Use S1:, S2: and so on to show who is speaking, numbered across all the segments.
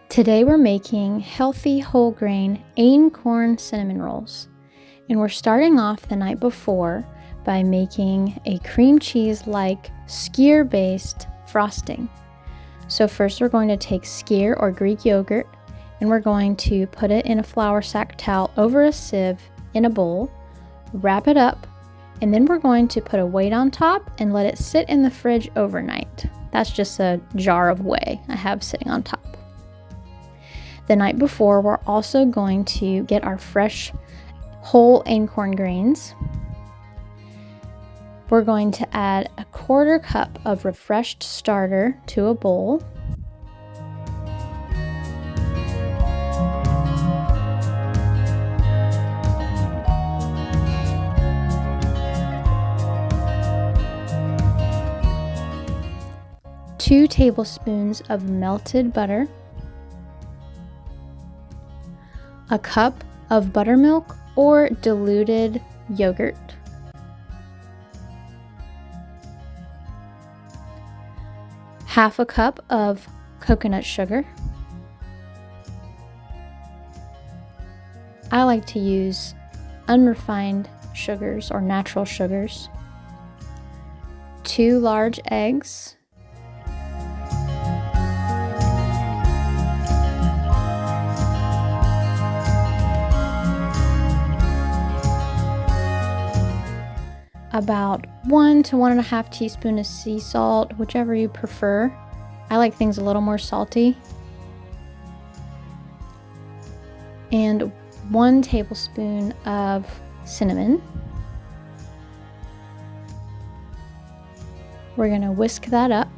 S1: Today we're making healthy whole grain Einkorn cinnamon rolls. And we're starting off the night before by making a cream cheese-like skyr-based frosting. So first we're going to take skyr or Greek yogurt and we're going to put it in a flour sack towel over a sieve in a bowl, wrap it up, and then we're going to put a weight on top and let it sit in the fridge overnight. That's just a jar of whey I have sitting on top. The night before, we're also going to get our fresh whole Einkorn grains. We're going to add a 1/4 cup of refreshed starter to a bowl. Two tablespoons of melted butter. A cup of buttermilk or diluted yogurt. Half a cup of coconut sugar. I like to use unrefined sugars or natural sugars. 2 large eggs. About 1 to 1.5 teaspoons of sea salt, whichever you prefer. I like things a little more salty. And 1 tablespoon of cinnamon. We're going to whisk that up.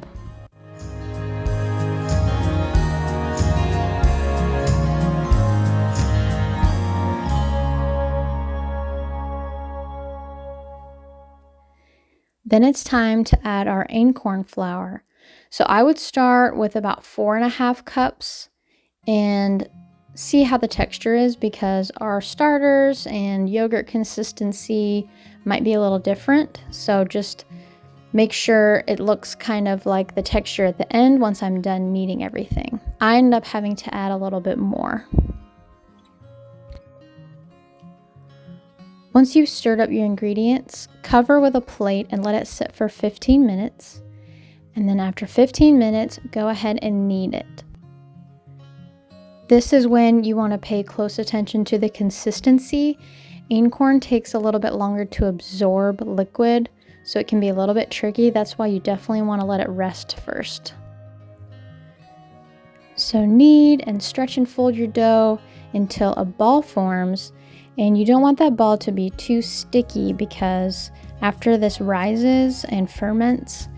S1: Then it's time to add our Einkorn flour. So I would start with about 4.5 cups and see how the texture is, because our starters and yogurt consistency might be a little different. So just make sure it looks kind of like the texture at the end once I'm done kneading everything. I end up having to add a little bit more. Once you've stirred up your ingredients, cover with a plate and let it sit for 15 minutes. And then after 15 minutes, go ahead and knead it. This is when you want to pay close attention to the consistency. Einkorn takes a little bit longer to absorb liquid, so it can be a little bit tricky. That's why you definitely want to let it rest first. So knead and stretch and fold your dough until a ball forms. And you don't want that ball to be too sticky, because after this rises and ferments,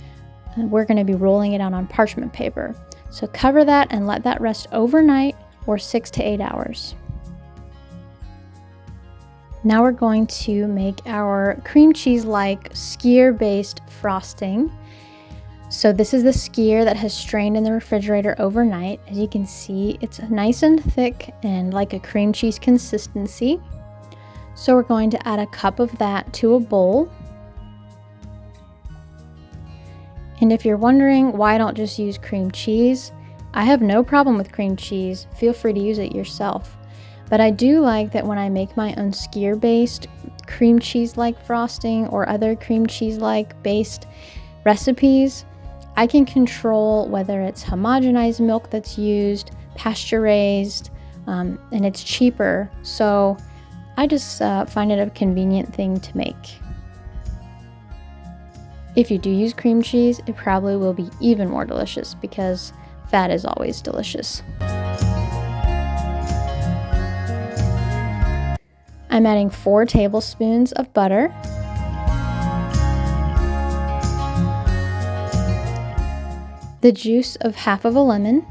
S1: we're going to be rolling it out on parchment paper. So cover that and let that rest overnight or 6 to 8 hours. Now we're going to make our cream cheese-like skyr-based frosting. So this is the skyr that has strained in the refrigerator overnight. As you can see, it's nice and thick and like a cream cheese consistency. So we're going to add a cup of that to a bowl. And if you're wondering why I don't just use cream cheese, I have no problem with cream cheese. Feel free to use it yourself. But I do like that when I make my own skyr-based cream cheese-like frosting or other cream cheese-like based recipes, I can control whether it's homogenized milk that's used, pasture-raised, and it's cheaper. So I just find it a convenient thing to make. If you do use cream cheese, it probably will be even more delicious, because fat is always delicious. I'm adding 4 tablespoons of butter. The juice of half of a lemon.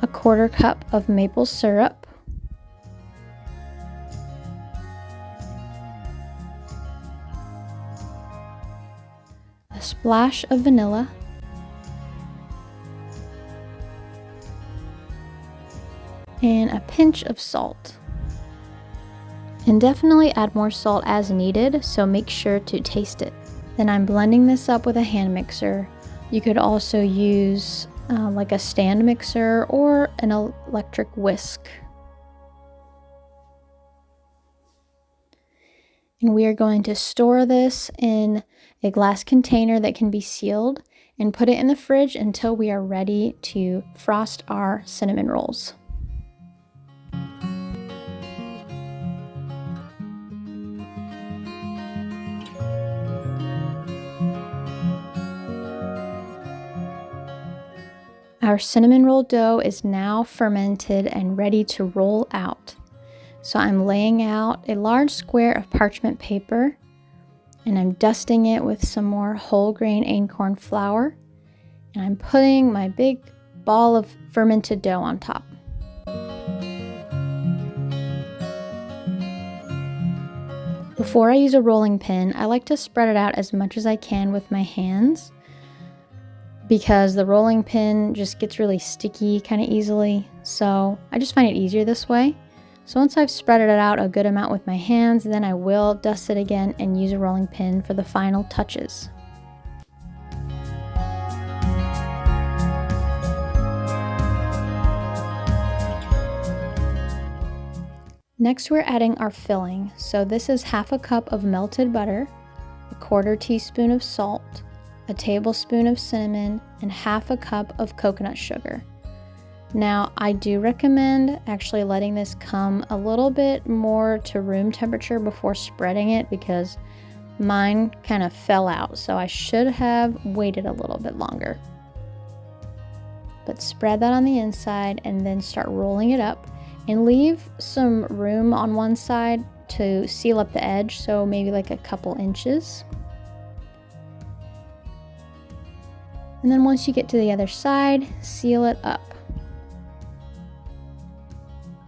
S1: A 1/4 cup of maple syrup, a splash of vanilla, and a pinch of salt. And definitely add more salt as needed, so make sure to taste it. Then I'm blending this up with a hand mixer You could also use like a stand mixer or an electric whisk. And we are going to store this in a glass container that can be sealed and put it in the fridge until we are ready to frost our cinnamon rolls. Our cinnamon roll dough is now fermented and ready to roll out. So I'm laying out a large square of parchment paper and I'm dusting it with some more whole grain Einkorn flour, and I'm putting my big ball of fermented dough on top. Before I use a rolling pin, I like to spread it out as much as I can with my hands because the rolling pin just gets really sticky kind of easily, so I just find it easier this way. So once I've spread it out a good amount with my hands, then I will dust it again and use a rolling pin for the final touches. Next, we're adding our filling. So this is half a cup of melted butter, a 1/4 teaspoon of salt, a tablespoon of cinnamon, and half a cup of coconut sugar. Now, I do recommend actually letting this come a little bit more to room temperature before spreading it because mine kind of fell out, so I should have waited a little bit longer. But spread that on the inside and then start rolling it up and leave some room on one side to seal up the edge, so maybe like a couple inches. And then once you get to the other side, seal it up.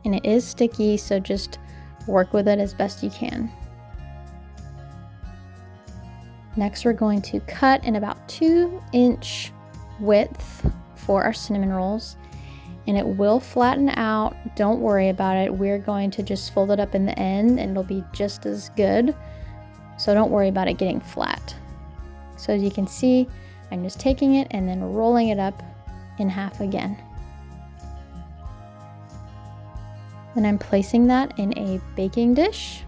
S1: And it is sticky, so just work with it as best you can. Next, we're going to cut in about 2-inch width for our cinnamon rolls, and it will flatten out. Don't worry about it. We're going to just fold it up in the end and it'll be just as good. So don't worry about it getting flat. So as you can see, I'm just taking it and then rolling it up in half again. Then I'm placing that in a baking dish.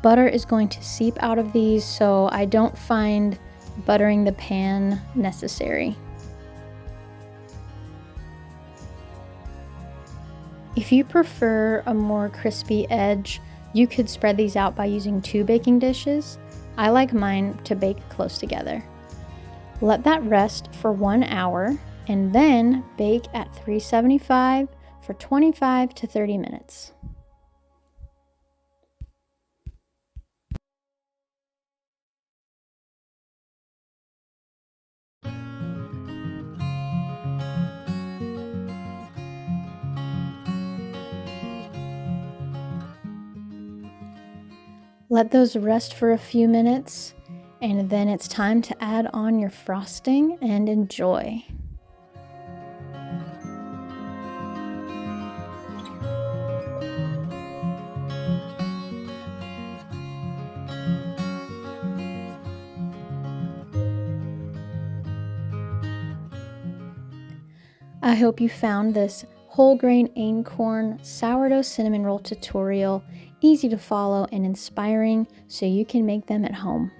S1: Butter is going to seep out of these, so I don't find buttering the pan necessary. If you prefer a more crispy edge, you could spread these out by using 2 baking dishes. I like mine to bake close together. Let that rest for 1 hour and then bake at 375 for 25 to 30 minutes. Let those rest for a few minutes, and then it's time to add on your frosting and enjoy. I hope you found this whole grain Einkorn sourdough cinnamon roll tutorial easy to follow and inspiring so you can make them at home.